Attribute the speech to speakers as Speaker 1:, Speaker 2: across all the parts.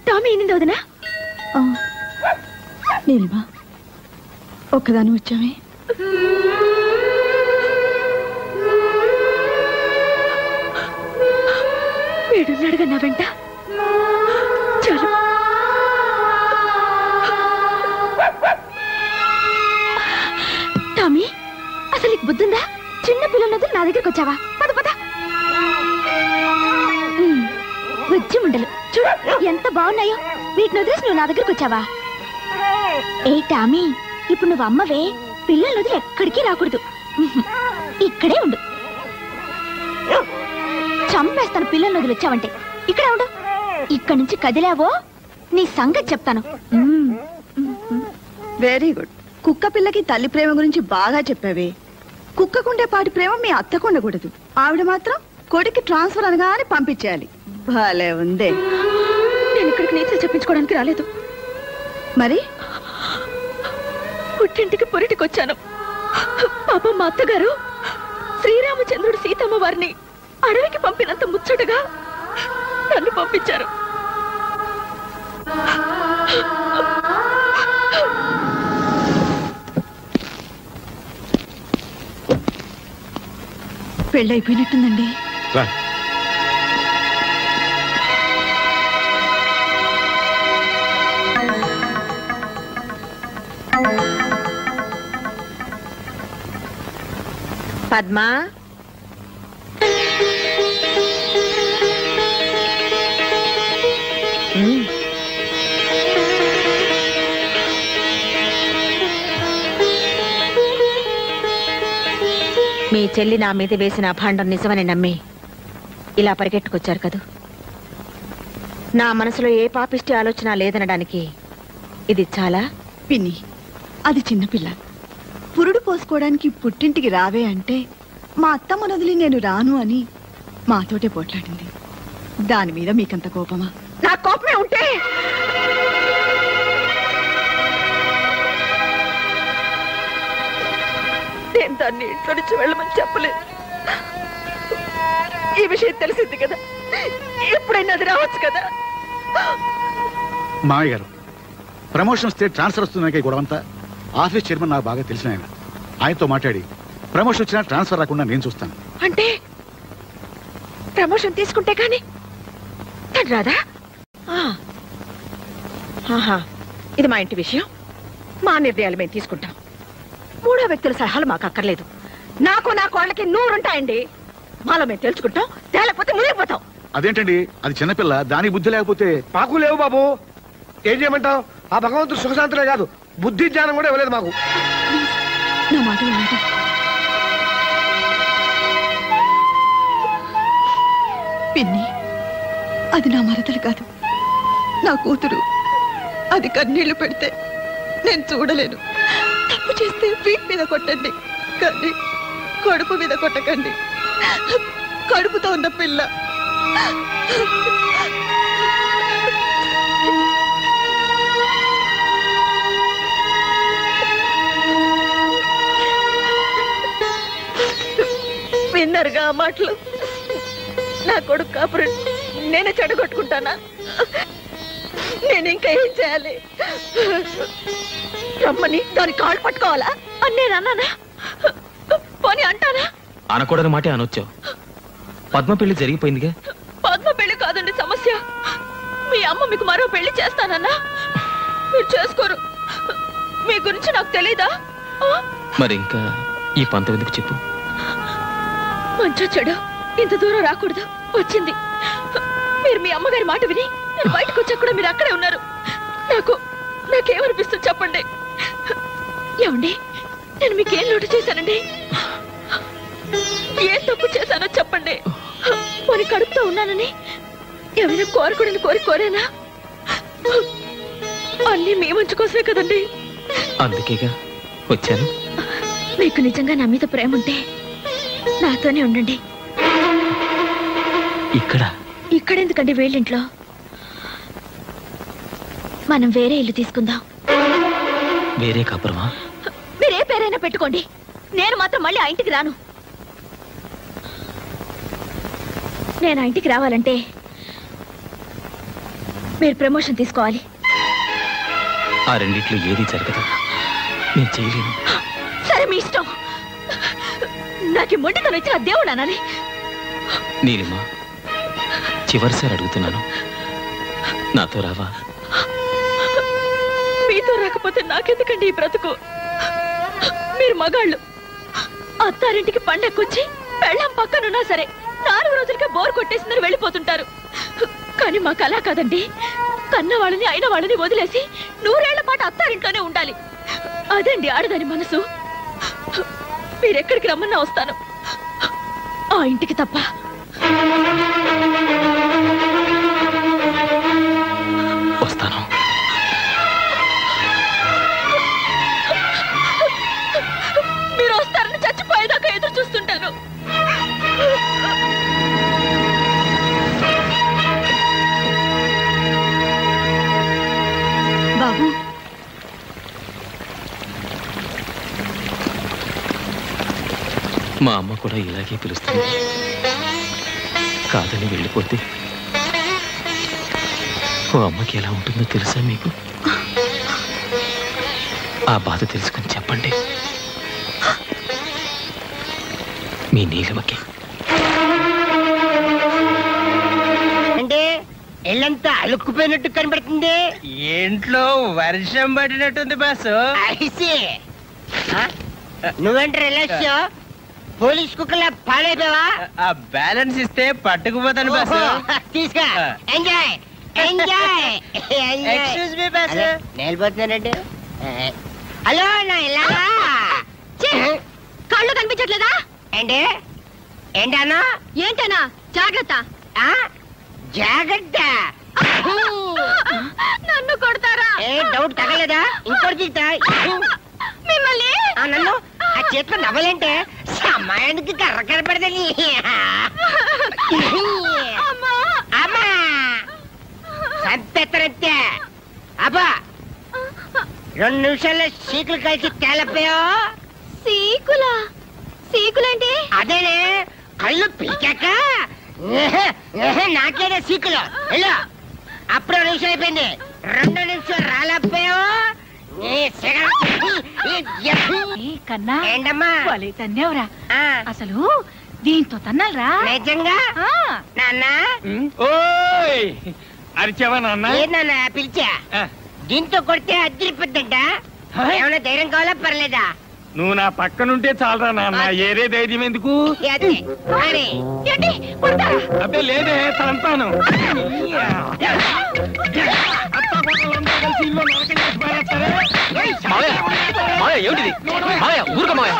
Speaker 1: Tommy ఏంది వదినా?
Speaker 2: నీలిమా ఒక్కదాని వచ్చామే.
Speaker 1: వీడున్నాడుగా నా వెంట. చాలు. టామీ అసలు నీకు బుద్ధుందా? చిన్న పిల్లలతో నా దగ్గరకు వచ్చావా? పద పద. బుజ్జి ముండలు చూడు ఎంత బాగున్నాయో. వీటిని వదిలేసి నువ్వు నా దగ్గరకు వచ్చావా? ఏ టామీ, ఇప్పుడు నువ్వు అమ్మవే, పిల్లలు వదిలి ఎక్కడికి రాకూడదు. ఇక్కడే ఉండు. చంపేస్తాను పిల్లలు వదిలి వచ్చావంటే. ఇక్కడే ఉండు. ఇక్కడి నుంచి కదిలావో నీ సంగతి చెప్తాను.
Speaker 2: Very good. కుక్క పిల్లకి తల్లి ప్రేమ గురించి బాగా చెప్పావే. కుక్కకుండే పాటి ప్రేమ మీ అత్తకు ఉండకూడదు. ఆవిడ మాత్రం కొడుకు ట్రాన్స్ఫర్ అనగానే పంపించేయాలి. భలే ఉందే.
Speaker 1: నేను ఇక్కడికి నీతో చెప్పించుకోవడానికి రాలేదు.
Speaker 2: మరి
Speaker 1: పుట్టింటికి పొరిటికి వచ్చాను. పాప మా అత్తగారు శ్రీరామచంద్రుడు సీతమ్మ వారిని అడవికి పంపినంత ముచ్చటగా నన్ను పంపించారు.
Speaker 2: పెళ్ళైపోయినట్టుందండి.
Speaker 3: పద్మా, మీ చెల్లి నా మీద వేసిన అభాండం నిజమని నమ్మి ఇలా పరిగెట్టుకొచ్చారు కదూ. నా మనసులో ఏ పాపిష్టి ఆలోచన లేదనడానికి ఇది చాలా.
Speaker 2: పిన్ని, అది చిన్నపిల్ల. పురుడు పోసుకోవడానికి పుట్టింటికి రావే అంటే మా అత్తమ్మ వదిలి నేను రాను అని మాతోటే పోట్లాడింది. దాని మీద మీకంత కోపమా?
Speaker 3: నా కోపమే ఉంటే నేను దాన్ని ఇంట్లో నుంచి వెళ్ళమని చెప్పలేదు. ఈ విషయం తెలిసింది కదా, ఎప్పుడైనా అది రావచ్చు కదా.
Speaker 4: మామయ్య గారు, ప్రమోషన్ వస్తే ట్రాన్స్ఫర్ వస్తుందనే గొడవంతా ఆఫీస్ చైర్మన్ నాకు బాగా తెలిసిన ఆయన. ఆయనతో మాట్లాడి ప్రమోషన్ వచ్చినా ట్రాన్స్ఫర్ రాకుండా నేను చూస్తాను.
Speaker 3: అంటే ప్రమోషన్ తీసుకుంటే కానీ తను రాదా? ఇది మా ఇంటి విషయం. మా నిర్ణయాలు మేము తీసుకుంటాం. మూడో వ్యక్తుల సలహాలు మాకు అక్కర్లేదు. నాకు నా కోళ్ళకి 100 ఉంటాయండి. మాలో మేము తెలుసుకుంటాం. తేలేకపోతే మునిగిపోతాం.
Speaker 4: అదేంటండి, అది చిన్నపిల్ల, దానికి బుద్ధి లేకపోతే.
Speaker 5: మాకు లేవు బాబు. ఏం చేయమంటావు? ఆ భగవంతుడు సుఖశాంతులే కాదు, బుద్ధి జ్ఞానం కూడా ఇవ్వలేదు మాకు.
Speaker 2: నా మాట వినండి. పిన్ని, అది నా మరదలు కాదు, నా కూతురు. అది కన్నీళ్లు పెడితే నేను చూడలేను. తప్పు చేస్తే వీటి మీద కొట్టండి, కానీ కడుపు మీద కొట్టకండి. కడుపుతో ఉన్న పిల్ల.
Speaker 3: విన్నారుగా ఆ మాటలు? నా కొడుకు కాపురం నేనే చెడగొట్టుకుంటానా? నేను ఇంకా ఏం చేయాలి? రమ్మని దాని కాళ్ళు పట్టుకోవాలా అని నేను అన్నానా? పోనీ అంటానా?
Speaker 6: అనకూడని మాటే అనొచ్చావు. పద్మ పెళ్లి జరిగిపోయిందిగా.
Speaker 1: పద్మ పెళ్లి కాదండి సమస్య. మీ అమ్మ మీకు మరో పెళ్లి చేస్తానన్నా మీరు చేసుకోరు. మీ గురించి నాకు తెలీదా?
Speaker 6: మరి ఇంకా ఈ పంతం ఎందుకు చెప్పు?
Speaker 1: మంచో చెడు ఇంత దూరం రాకూడదు, వచ్చింది. మీరు మీ అమ్మగారి మాట విని నేను బయటకు వచ్చా కూడా మీరు అక్కడే ఉన్నారు. నాకేమనిపిస్తుంది చెప్పండి. ఏమండి, నేను మీకేం లోటు చేశానండి? ఏం తప్పు చేశానో చెప్పండి. పోనీ కడుపుతో ఉన్నానని ఏమైనా కోరకూడని కోరేనా? అన్నీ మీ మంచి కోసమే కదండి.
Speaker 6: అందుకేగా వచ్చాను.
Speaker 1: మీకు నిజంగా నా మీద ప్రేమ ఉంటే నాతోనే ఉండండి. ఇక్కడెందుకండి? వేళ్ళింట్లో. మనం వేరే ఇల్లు తీసుకుందాం.
Speaker 6: వేరే కాపురమా?
Speaker 1: మీరే పేరైనా పెట్టుకోండి, నేను మాత్రం మళ్ళీ ఆ ఇంటికి రాను. నేను ఆ ఇంటికి రావాలంటే మీరు ప్రమోషన్ తీసుకోవాలి.
Speaker 6: ఆ రెండిట్లో ఏది జరగదు, నేను చేయలేను.
Speaker 1: సరే మీ ఇష్టం. నాకు మొండితనం ఇచ్చిన దేవుడు అనాలి.
Speaker 6: నీలిమా, చివరిసారి అడుగుతున్నాను, నాతో రావా?
Speaker 1: మీతో రాకపోతే నాకెందుకండి ఈ బ్రతుకు? మీరు మగాళ్ళు. అత్తారింటికి పండక్కొచ్చి పెళ్ళం పక్కనున్నా సరే 4 రోజులకే బోర్ కొట్టేసిందని వెళ్ళిపోతుంటారు. కానీ మాకు అలా కాదండి. కన్న వాళ్ళని అయిన వాళ్ళని వదిలేసి 100 ఏళ్ల పాటు అత్తారింట్లోనే ఉండాలి. అదండి ఆడదాని మనసు. మీరెక్కడికి రమ్మన్నా వస్తాను, ఆ ఇంటికి తప్ప.
Speaker 6: వస్తాను.
Speaker 1: మీరు వస్తారని చచ్చిపోయేదాకా ఎదురు చూస్తుంటాను.
Speaker 2: బాబు,
Speaker 6: మా అమ్మ కూడా ఇలాగే పిలుస్తుంది. కాదని వెళ్ళిపోతే ఓ అమ్మకి ఎలా ఉంటుందో తెలుసా మీకు? ఆ బాధ తెలుసుకుని చెప్పండి మీ నీలిమకి.
Speaker 7: అంటే ఇల్లంతా అలుక్కుపోయినట్టు కనబడుతుంది.
Speaker 8: ఇంట్లో వర్షం పడినట్టుంది బాసు.
Speaker 7: ఐసి నువ్వేంటి రిలాక్స్ పోలీస్ కుక్కలా పాడైపోయావా?
Speaker 8: ఆ బ్యాలెన్స్ ఇస్తే పట్టుకుపోతాను బాసు.
Speaker 7: తీసుకో, enjoy enjoy.
Speaker 8: Excuse me boss.
Speaker 7: నేలిపోతున్నానండి. హలో నా ఇల్లాలా?
Speaker 1: కళ్ళు కనిపించట్లేదా?
Speaker 7: ఏంటి ఏంటన్నా?
Speaker 1: ఏంటనా? జాగ్రత్త.
Speaker 7: జాగ్రత్త.
Speaker 1: నన్ను కొడతారా?
Speaker 7: ఏ డౌట్ తగలేదా? ఇంకోటి తీస్తా
Speaker 1: మిమ్మల్ని.
Speaker 7: నన్ను ఆ చేతిలో నవ్వలేంటే సమయానికి కర్ర కనపడదని. అమ్మా సంపెత్తనంతే. అబ్బా 2 నిమిషాల్లో సీకులు కలిసి తేలపోయా.
Speaker 1: సీకులా? సీకులంటే?
Speaker 7: అదేనే కళ్ళు పీకాక నాకేనే సీకులు. వెళ్ళు. అప్పుడు 2 నిమిషాలు అయిపోయింది. 2 నిమిషాలు రాలేకపోయా.
Speaker 3: కన్నా
Speaker 7: ఏంటమ్మా?
Speaker 3: తన్నేవరా
Speaker 7: ఆ,
Speaker 3: అసలు దీంతో తన్నాలరా?
Speaker 7: నిజంగా నాన్న?
Speaker 8: ఓయ్ అరిచావా నాన్న?
Speaker 7: ఏంటన్నా పిలిచా? దీంతో కొడితే అద్దరిపోద్దంట. ఏమైనా ధైర్యం కావాలా పర్లేదా?
Speaker 8: నువ్వు నా పక్కనుంటే చాలరా నాన్న, ఏరే ధైర్యం ఎందుకు?
Speaker 7: అదే మరి.
Speaker 8: అబ్బే లేదే, తంతాను.
Speaker 6: మావయ్య, మావయ్య ఏమిటిది? మావయ్య ఊరుకో మావయ్య.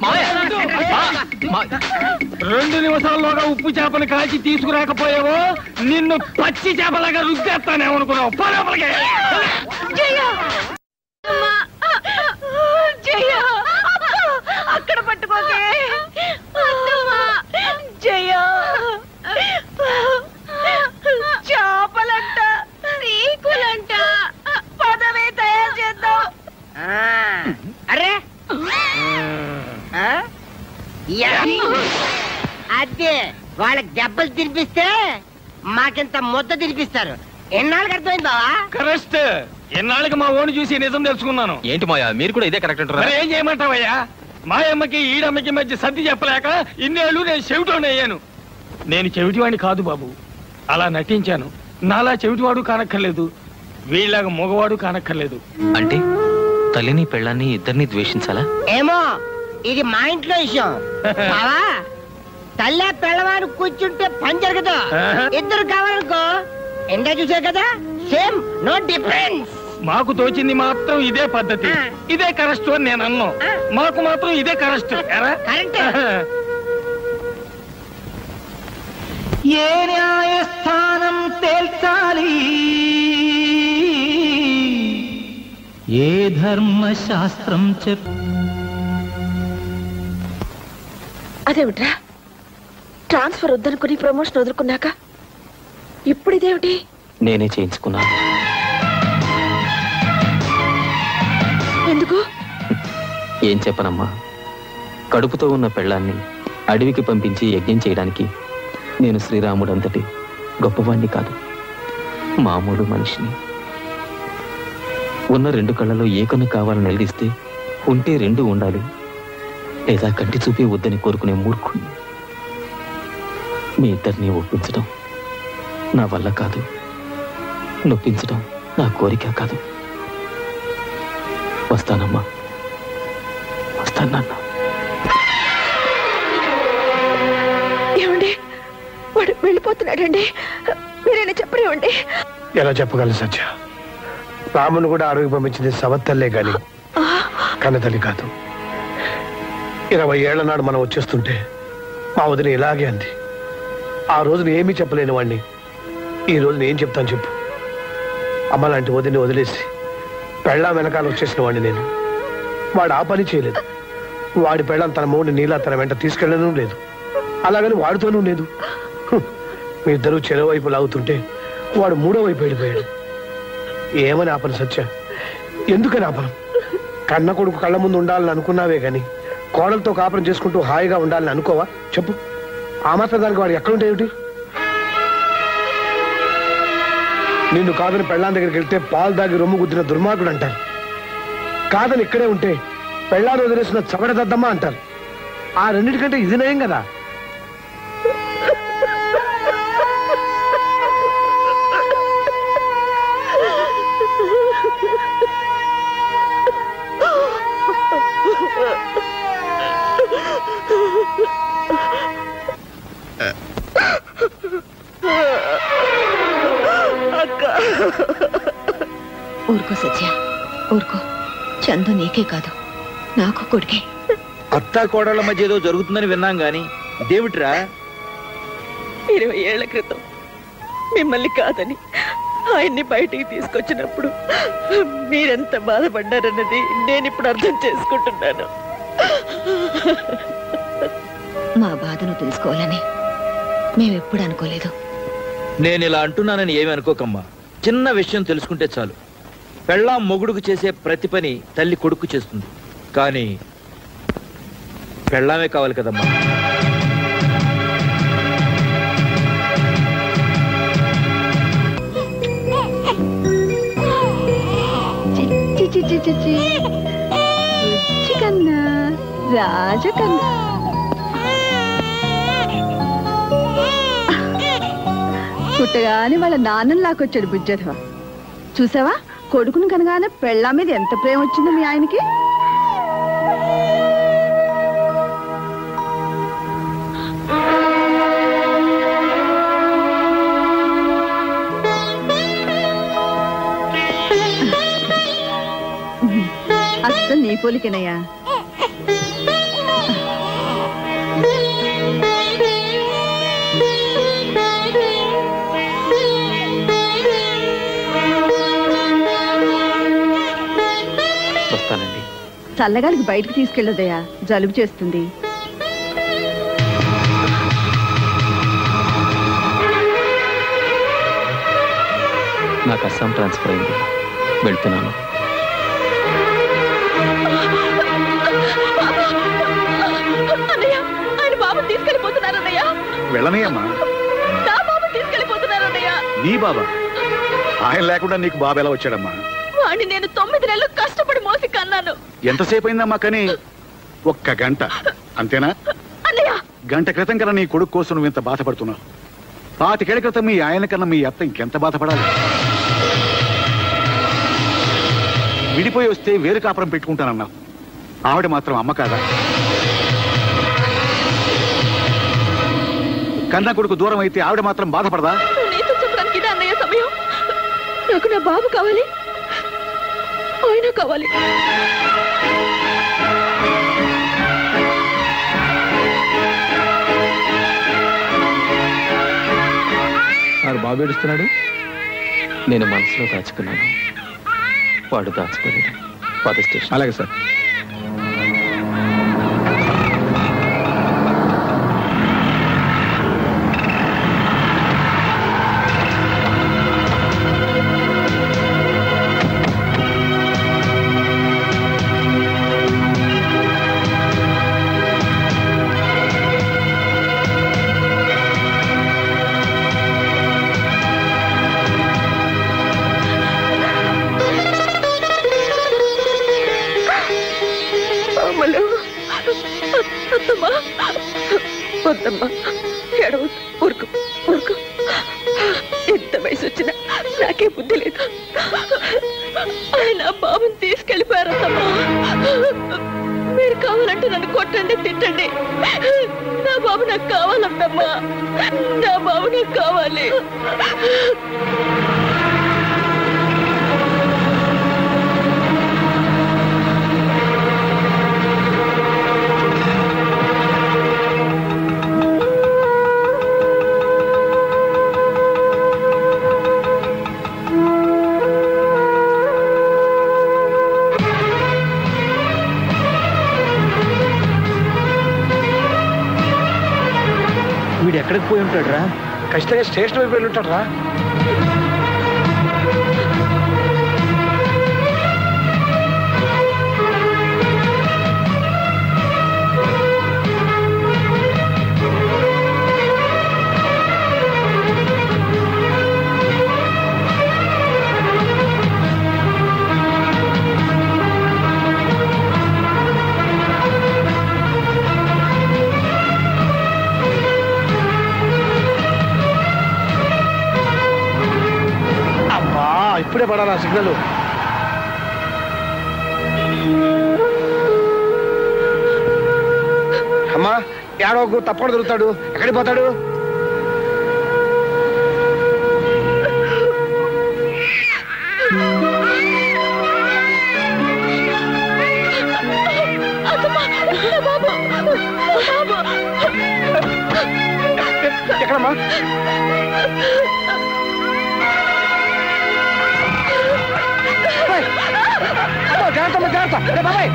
Speaker 6: మావయ్య
Speaker 8: 2 నిమిషాల్లోగా ఉప్పు చేపను కాల్చి తీసుకురాకపోయావో నిన్ను పచ్చి చేపలాగా రుద్దేస్తానేమనుకున్నావు. పరపలకే
Speaker 3: అక్కడ పట్టుకోకే జయ. చేపలంట, సీకులంట, పదవే తయారు చేద్దాం.
Speaker 7: అరే అదే వాళ్ళకి దెబ్బలు తినిపిస్తే మాకింత ముద్ద తినిపిస్తారు. ఎన్నాళ్ళకి అర్థమైంది బావా?
Speaker 8: కరెక్ట్. ఎన్నాళ్ళకి మా ఓని చూసి నిజం తెలుసుకున్నాను.
Speaker 6: ఏంటి మావయ్య, మీరు కూడా ఇదే కరెక్ట్ అంటారా?
Speaker 8: మరి ఏం చేయమంటావయ్యా? మాయమ్మకి ఈడమ్మకి మధ్య సర్ది చెప్పలేక ఇన్నేళ్ళు నేను చెవిటోని అయ్యాను. నేను చెవిటివాడిని కాదు బాబు, అలా నటించాను. నాలా చెవిటివాడు కానక్కర్లేదు, వీళ్ళగా మగవాడు కానక్కర్లేదు.
Speaker 6: అంటే తల్లిని పెళ్ళాన్ని ఇద్దరిని ద్వేషించాలా?
Speaker 7: ఏమో, ఇది మా ఇంట్లో విషయం బావా. తల్లి పిల్లవాడు కూర్చుంటే పని జరగదు. ఇద్దరు కావాలనుకో ఎండా చూసా కదా, సేమ్, నో డిఫరెన్స్.
Speaker 8: మాకు తోచింది మాత్రం ఇదే పద్ధతి, ఇదే కరెక్ట్ అని నేను అన్నాను. మాకు మాత్రం ఇదే కరెక్ట్.
Speaker 7: కరెక్ట్.
Speaker 9: ఏ న్యాయస్థానం తేల్చాలి, ఏ ధర్మశాస్త్రం
Speaker 3: అదేమిట్రా, ట్రాన్స్ఫర్ వద్దనుకుని ప్రమోషన్ వదులుకున్నాక ఇప్పుడు ఇదేమిటి?
Speaker 6: నేనే చేయించుకున్నాను.
Speaker 3: ఎందుకు?
Speaker 6: ఏం చెప్పనమ్మా, కడుపుతో ఉన్న పెళ్ళాన్ని అడవికి పంపించి యజ్ఞం చేయడానికి నేను శ్రీరాముడు అంతటి గొప్పవాణ్ణి కాదు, మామూలు మనిషిని. ఉన్న 2 కళ్ళలో ఏ కన్ను కావాలని నిలదీస్తే ఉంటే 2 ఉండాలి, లేదా కంటి చూపి వద్దని కోరుకునే మూర్ఖుణ్ణి. మీ ఇద్దరిని ఒప్పించడం నా వల్ల కాదు, నొప్పించడం నా కోరిక కాదు. వస్తానమ్మా, వస్తాను నాన్న.
Speaker 3: ఏమండి, వాడు వెళ్ళిపోతున్నాడండి, మీరైనా చెప్పరేమండి?
Speaker 5: ఎలా చెప్పగలను సత్య? రామును కూడా అడవికి పంపించింది సవత్తల్లే గాని కన్నతల్లి కాదు. 20 ఏళ్ల నాడు మనం వచ్చేస్తుంటే మా వదిన ఇలాగే అంది. ఆ రోజున ఏమీ చెప్పలేని వాడిని ఈ రోజున ఏం చెప్తాను చెప్పు? అమ్మ లాంటి వదిని వదిలేసి పెళ్ళాం వెనకాల వచ్చేసిన వాడిని నేను. వాడు ఆ పని చేయలేదు. వాడి పెళ్ళాం తన మూడిని నీలా తన వెంట తీసుకెళ్ళడం లేదు, అలాగని వాడితోనూ లేదు. మీ ఇద్దరూ చెరో వైపు లాగుతుంటే వాడు 3వ వైపు వెళ్ళిపోయాడు. ఏమని ఆపను సత్య? ఎందుకని ఆపను? కన్న కొడుకు కళ్ళ ముందు ఉండాలని అనుకున్నావే గాని కోడలతో కాపురం చేసుకుంటూ హాయిగా ఉండాలని అనుకోవా చెప్పు? ఆ మాత్రం దానికి వాడు ఎక్కడుంటే ఏమిటి? నిన్ను కాదని పెళ్ళాం దగ్గరికి వెళ్తే పాలు దాగి రొమ్ము గుద్దిన దుర్మార్గుడు అంటారు. కాదని ఇక్కడే ఉంటే పెళ్ళాన్ని వదిలేసిన చవడదద్దమ్మా అంటారు. ఆ రెండింటికంటే ఇది నయం కదా.
Speaker 2: ఊరుకో సత్య, ఊరుకో. చందు నీకే కాదు, నాకు కొడుకే.
Speaker 10: అత్తా కోడళ్ల మధ్య ఏదో జరుగుతుందని విన్నాం గాని దేవుట్రా
Speaker 3: 20 ఏళ్ల క్రితం మిమ్మల్ని కాదని ఆయన్ని బయటికి తీసుకొచ్చినప్పుడు మీరెంత బాధపడ్డారన్నది నేను ఇప్పుడు అర్థం చేసుకుంటున్నాను.
Speaker 2: మా బాధను తెలుసుకోవాలని మేమెప్పుడు అనుకోలేదు.
Speaker 10: నేను ఇలా అంటున్నానని ఏమి అనుకోకమ్మా. చిన్న విషయం తెలుసుకుంటే చాలు. పెళ్ళాం మొగుడుకు చేసే ప్రతి పని తల్లి కొడుకు చేస్తుంది, కానీ పెళ్ళామే కావాలి కదమ్మా.
Speaker 2: కన్నా రాజకన్నా పుట్టగానే వాళ్ళ నాన్నని లాకొచ్చాడు బుజ్జధవ. చూసావా, కొడుకును కనగానే పెళ్ళా మీద ఎంత ప్రేమ వచ్చిందో మీ ఆయనకి. అస్సలు నీ పోలికేనయ్యా.
Speaker 6: వస్తానండి.
Speaker 2: చల్లగాలికి బయటకు తీసుకెళ్ళదయ్యా, జలుబు చేస్తుంది.
Speaker 6: నాకు అస్సాం ట్రాన్స్ఫర్ అయింది, వెళ్తున్నాను.
Speaker 3: ఆయన బాబు తీసుకెళ్ళిపోతున్నారన్నయ్య.
Speaker 4: వెళ్ళనయ్యమ్మా.
Speaker 3: నా బాబు తీసుకెళ్ళిపోతున్నారన్నయ్య.
Speaker 4: నీ బాబా? ఆయన లేకుండా నీకు బాబు ఎలా వచ్చాడమ్మా?
Speaker 3: వాడిని నేను 9 నెలలు కష్టపడి మోసి కన్నాను.
Speaker 4: ఎంతసేపు అయిందమ్మా? కానీ 1 గంట అంతేనా?
Speaker 3: అన్నయ్య,
Speaker 4: గంట క్రితం కన్నా నీ కొడుకు కోసం నువ్వు ఇంత బాధపడుతున్నావు. 25 ఏళ్ల క్రితం మీ ఆయన కన్నా మీ అత్త ఇంకెంత బాధపడాలి? విడిపోయి వస్తే వేరు కాపురం పెట్టుకుంటానన్నావు. ఆవిడ మాత్రం అమ్మ కాదా? కన్నా కొడుకు దూరం అయితే ఆవిడ మాత్రం బాధపడదా?
Speaker 3: నీతో చెప్పడానికి ఇదే అన్నయ్య సమయం. నాకు నా బాబు కావాలి, ఆయన కావాలి.
Speaker 6: బాబు ఏడుస్తున్నాడు. నేను మనసులో దాచుకున్నాను, వాడు దాచుకోలేడు. పద స్టేషన్.
Speaker 4: అలాగే సార్.
Speaker 3: వద్దమ్మా, ఏడవద్దు, ఊరుకు ఊరుకు. ఎంత వయసు వచ్చినా నాకే బుద్ధి లేదు. ఆయన బాబుని తీసుకెళ్ళిపోయారమ్మా. మీరు కావాలంటే నన్ను కొట్టండి, తిట్టండి. నా బాబు నాకు కావాలంటమ్మా, నా బాబు నాకు కావాలి.
Speaker 10: వీడు ఎక్కడికి పోయి ఉంటాడు రా?
Speaker 5: ఖచ్చితంగా స్టేషన్ వైపు వెళ్ళి ఉంటాడు రా. ఇప్పుడే పడాలా సిగ్నల్? అమ్మా ఏడవకు, తప్పకుండా దొరుకుతాడు. ఎక్కడికి పోతాడు? ఎక్కడమ్మా? జాగ్రత్త జాగ్రత్త. బాబాయ్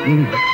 Speaker 3: ఏమండి?